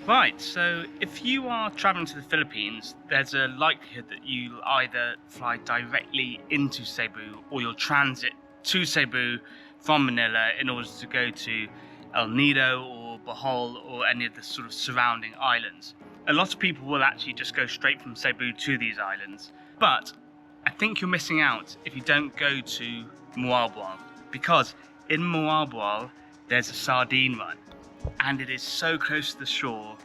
Right, so if you are traveling to the Philippines, there's a likelihood that you'll either fly directly into Cebu or you'll transit to Cebu from Manila in order to go to Nido or Bohol or any of the sort of surrounding islands. A lot of people will actually just go straight from Cebu to these islands, but I think you're missing out if you don't go to Moalboal, because in Moalboal there's a Sardine Run, and it is so close to the shore,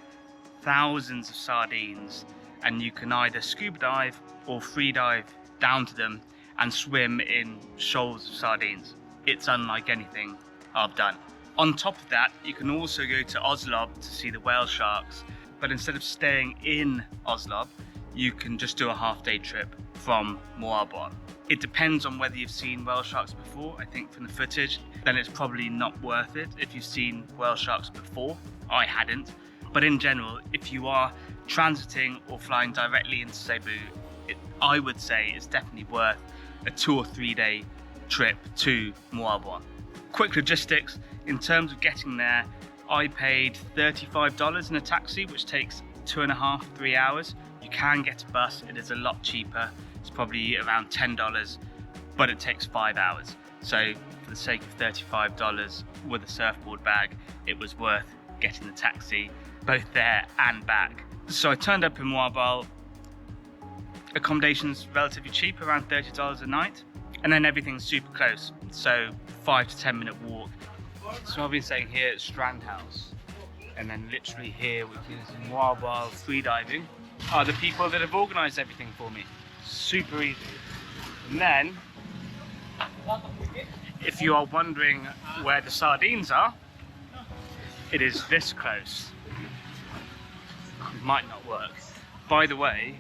thousands of sardines, and you can either scuba dive or free dive down to them and swim in shoals of sardines. It's unlike anything I've done. On top of that, you can also go to Oslob to see the whale sharks, but instead of staying in Oslob, you can just do a half-day trip from Moalboal. It depends on whether you've seen whale sharks before. I think from the footage, then it's probably not worth it if you've seen whale sharks before. I hadn't. But in general, if you are transiting or flying directly into Cebu, I would say it's definitely worth a 2 or 3 day trip to Moalboal. Quick logistics, in terms of getting there, I paid $35 in a taxi, which takes 2.5–3 hours. You can get a bus, it is a lot cheaper. It's probably around $10, but it takes 5 hours. So for the sake of $35 with a surfboard bag, it was worth getting the taxi, both there and back. So I turned up in Moalboal. Accommodation's relatively cheap, around $30 a night, and then everything's super close, so 5 to 10 minute walk. So I've been staying here at Strand House, and then literally here, which is Moalboal Freediving, are the people that have organised everything for me. Super easy. And then, if you are wondering where the sardines are, it is this close. It might not work. By the way,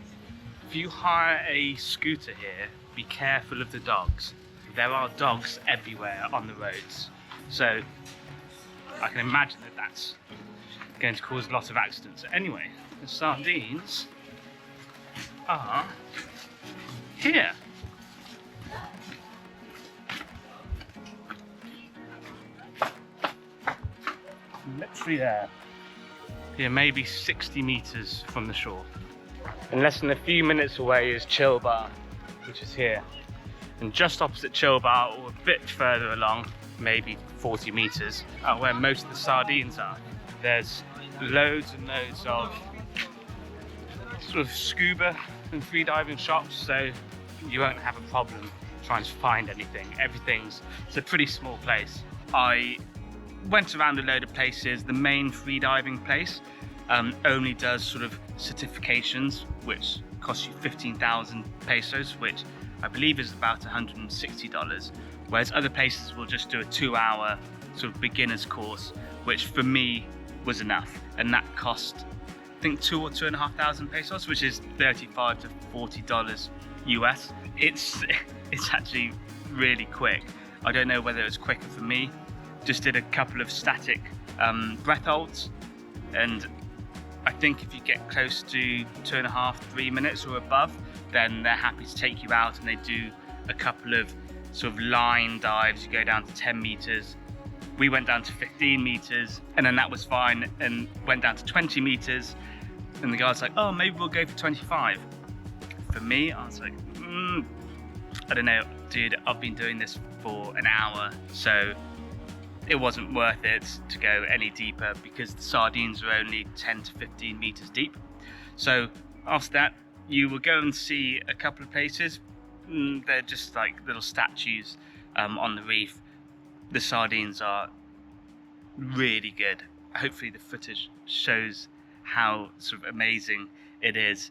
if you hire a scooter here, be careful of the dogs. There are dogs everywhere on the roads. So I can imagine that that's going to cause lots of accidents. Anyway, the sardines are here. Literally there. Here, maybe 60 meters from the shore. And less than a few minutes away is Chill Bar, which is here. And just opposite Chill Bar, or a bit further along, maybe 40 meters, are where most of the sardines are. There's loads and loads of sort of scuba and freediving shops, so you won't have a problem trying to find anything. It's a pretty small place. I went around a load of places. The main freediving place only does sort of certifications, which cost you 15,000 pesos, which I believe is about $160, whereas other places will just do a 2-hour sort of beginner's course, which for me was enough, and that cost I think 2 or 2,500 pesos, which is $35 to $40 US. It's actually really quick. I don't know whether it's quicker for me. Just did a couple of static breath holds, and I think if you get close to 2.5–3 minutes or above, then they're happy to take you out, and they do a couple of sort of line dives. You go down to 10 meters. We went down to 15 meters, and then that was fine, and went down to 20 meters, and the guy's like, oh, maybe we'll go for 25. For me, I was like, I don't know, dude, I've been doing this for an hour, so it wasn't worth it to go any deeper because the sardines are only 10 to 15 meters deep. So after that, you will go and see a couple of places. They're just like little statues on the reef. The sardines are really good. Hopefully the footage shows how sort of amazing it is.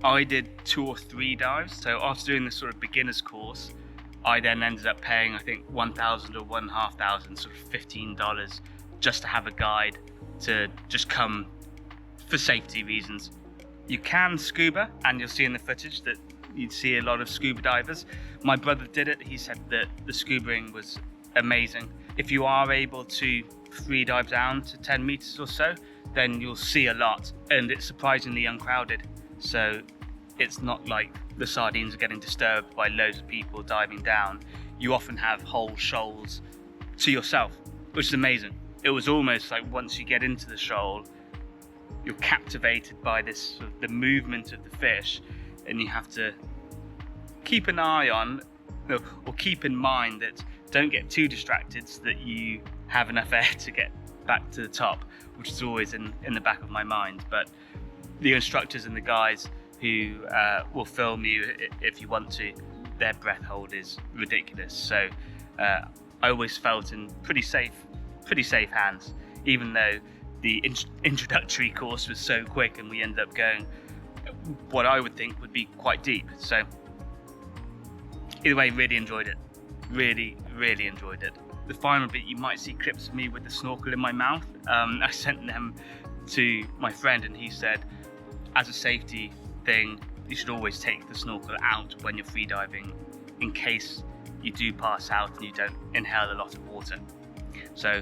I did 2 or 3 dives. So after doing this sort of beginner's course, I then ended up paying, I think, $1,000 or $1,500, sort of $15, just to have a guide to just come for safety reasons. You can scuba, and you'll see in the footage that you'd see a lot of scuba divers. My brother did it. He said that the scubaing was amazing. If you are able to free dive down to 10 meters or so, then you'll see a lot, and it's surprisingly uncrowded. So it's not like the sardines are getting disturbed by loads of people diving down. You often have whole shoals to yourself, which is amazing. It was almost like once you get into the shoal, you're captivated by this the movement of the fish, and you have to keep an eye on, or keep in mind that don't get too distracted so that you have enough air to get back to the top, which is always in the back of my mind. But the instructors and the guys who will film you if you want to, their breath hold is ridiculous. So I always felt in pretty safe hands, even though the introductory course was so quick and we ended up going what I would think would be quite deep. So either way, really enjoyed it. Really enjoyed it. The final bit, you might see clips of me with the snorkel in my mouth. I sent them to my friend, and he said, as a safety thing, you should always take the snorkel out when you're free diving, in case you do pass out and you don't inhale a lot of water. So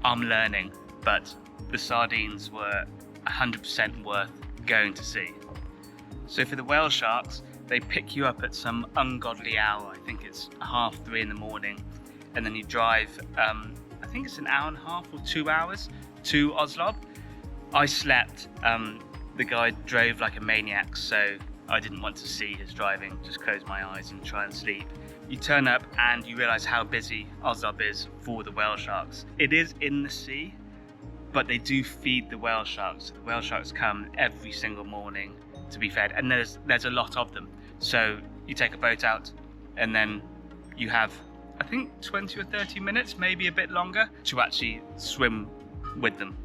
I'm learning, but the sardines were 100% worth going to see. So for the whale sharks, they pick you up at some ungodly hour. I think it's 3:30 in the morning, and then you drive, I think it's an hour and a half or 2 hours to Oslob. I slept. The guy drove like a maniac, so I didn't want to see his driving, just close my eyes and try and sleep. You turn up and you realise how busy Oslob is for the whale sharks. It is in the sea, but they do feed the whale sharks. The whale sharks come every single morning to be fed, and there's a lot of them. So you take a boat out, and then you have, I think, 20 or 30 minutes, maybe a bit longer, to actually swim with them.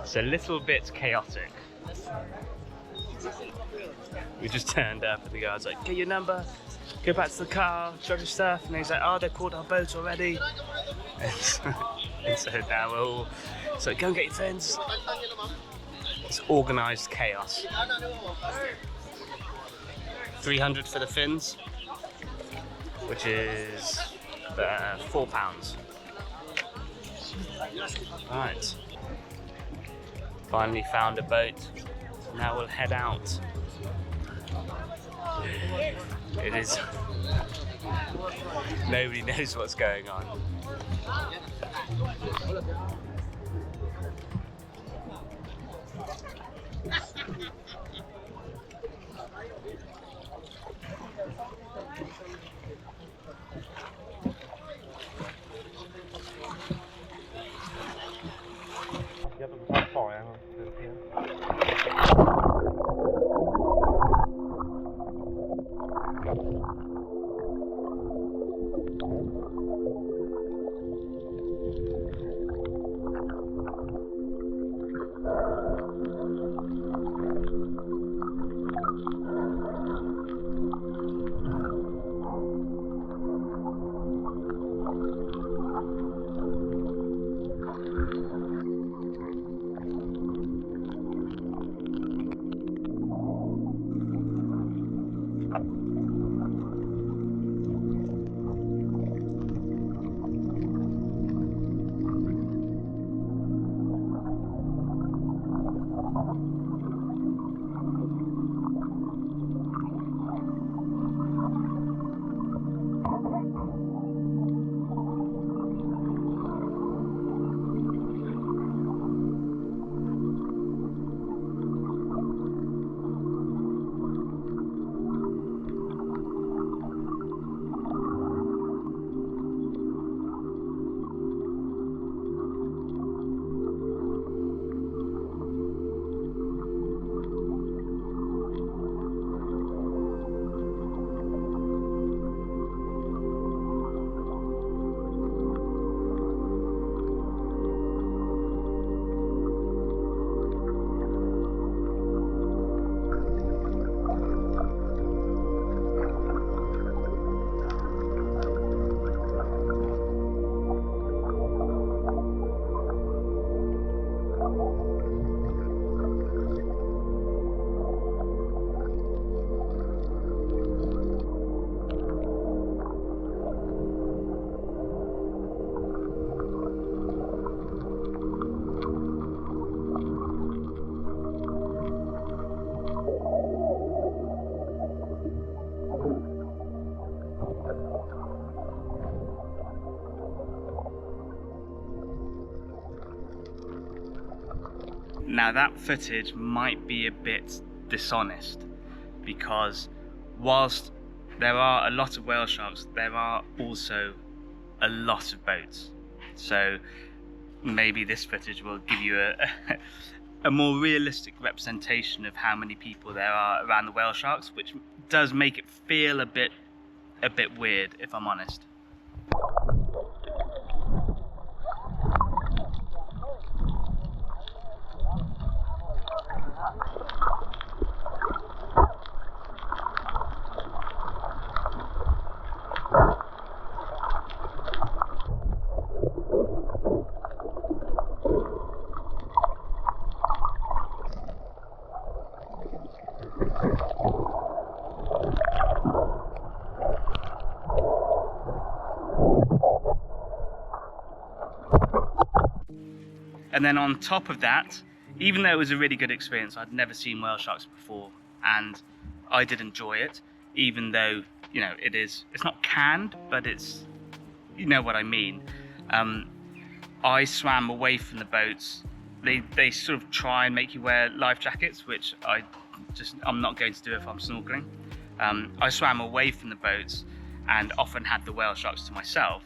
It's a little bit chaotic. We just turned up and the guy was like, get your number, go back to the car, drop your stuff. And he's like, oh, they've called our boat already. And so now we're all, so go and get your fins. It's organised chaos. 300 for the fins, which is £4. Right. Finally found a boat. Now we'll head out. It is. Nobody knows what's going on. Now that footage might be a bit dishonest, because whilst there are a lot of whale sharks, there are also a lot of boats. So maybe this footage will give you a more realistic representation of how many people there are around the whale sharks, which does make it feel a bit weird, if I'm honest. And then on top of that, even though it was a really good experience, I'd never seen whale sharks before, and I did enjoy it, even though, you know, it's not canned, but it's, you know what I mean. I swam away from the boats. They sort of try and make you wear life jackets, which I'm not going to do if I'm snorkeling. I swam away from the boats and often had the whale sharks to myself,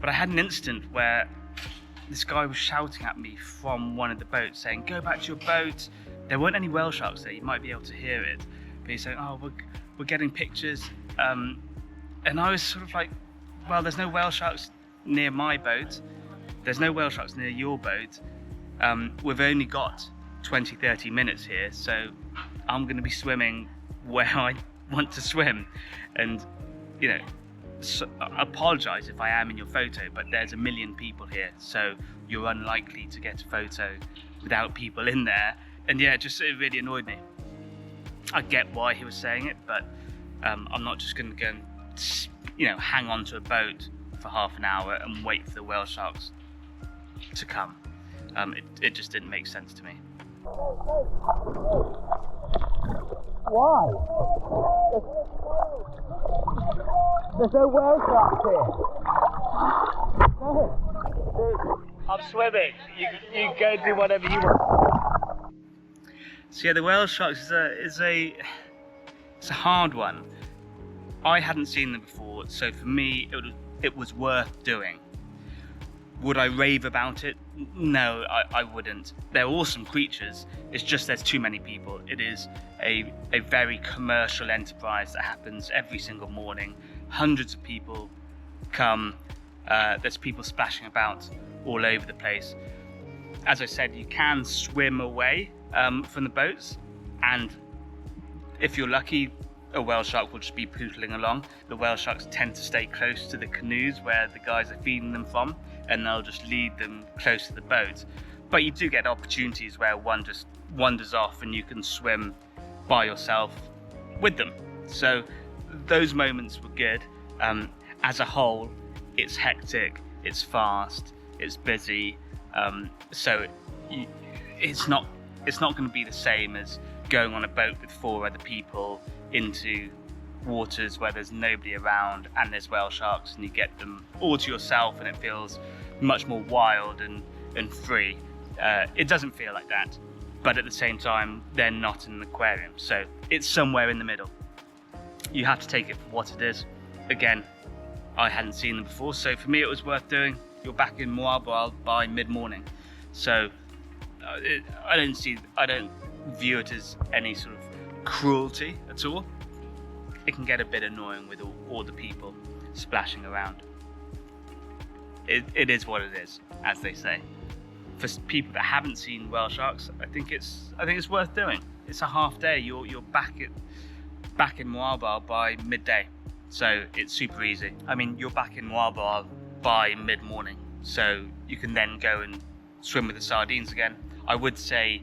but I had an incident where this guy was shouting at me from one of the boats saying, "Go back to your boat." There weren't any whale sharks there, you might be able to hear it, but he's saying, "Oh, we're getting pictures." And I was sort of like, well, there's no whale sharks near my boat, there's no whale sharks near your boat. We've only got 20-30 minutes here, so I'm going to be swimming where I want to swim. And, you know, so I apologise if I am in your photo, but there's a million people here, so you're unlikely to get a photo without people in there. And yeah, it really annoyed me. I get why he was saying it, but I'm not just going to go and, you know, hang on to a boat for half an hour and wait for the whale sharks to come. It just didn't make sense to me. Why? There's no whale sharks here. No. I'm swimming. You go do whatever you want. So yeah, the whale sharks is a hard one. I hadn't seen them before, so for me it was worth doing. Would I rave about it? No, I wouldn't. They're awesome creatures. It's just there's too many people. It is a very commercial enterprise that happens every single morning. Hundreds of people come. There's people splashing about all over the place. As I said, you can swim away from the boats, and if you're lucky, a whale shark will just be pootling along. The whale sharks tend to stay close to the canoes where the guys are feeding them from, and they'll just lead them close to the boat. But you do get opportunities where one just wanders off and you can swim by yourself with them. So those moments were good. As a whole, it's hectic, it's fast, it's busy. So it's not going to be the same as going on a boat with 4 other people into waters where there's nobody around and there's whale sharks, and you get them all to yourself, and it feels much more wild and free. It doesn't feel like that, but at the same time, they're not in an aquarium, so it's somewhere in the middle. You have to take it for what it is. Again, I hadn't seen them before, so for me it was worth doing. You're back in Moalboal by mid-morning, so I don't view it as any sort of cruelty at all. It can get a bit annoying with all the people splashing around. It is what it is, as they say. For people that haven't seen whale sharks, I think it's worth doing. It's a half day. You're back in Moalboal by midday, so it's super easy. I mean, you're back in Moalboal by mid-morning, so you can then go and swim with the sardines again. I would say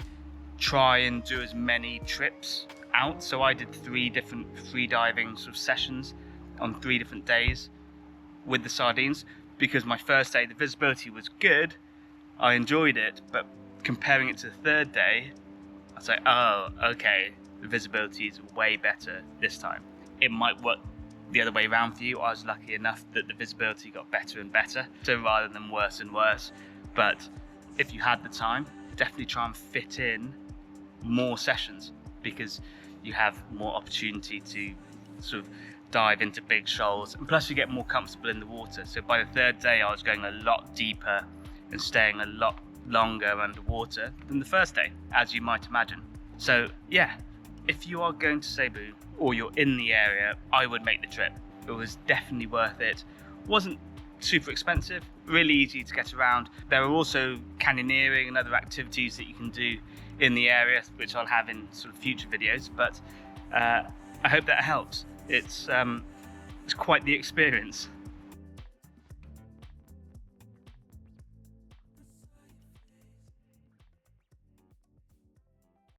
try and do as many trips out. So I did 3 different freediving sort of sessions on 3 different days with the sardines, because my first day the visibility was good, I enjoyed it, but comparing it to the 3rd day, I was like, oh, okay, the visibility is way better this time. It might work the other way around for you. I was lucky enough that the visibility got better and better, so rather than worse and worse. But if you had the time, definitely try and fit in more sessions, because you have more opportunity to sort of dive into big shoals, and plus you get more comfortable in the water. So by the third day I was going a lot deeper and staying a lot longer underwater than the first day, as you might imagine. So yeah, if you are going to Cebu or you're in the area, I would make the trip. It was definitely worth it. Wasn't super expensive, really easy to get around. There are also canyoneering and other activities that you can do in the area, which I'll have in sort of future videos, but I hope that helps. It's quite the experience.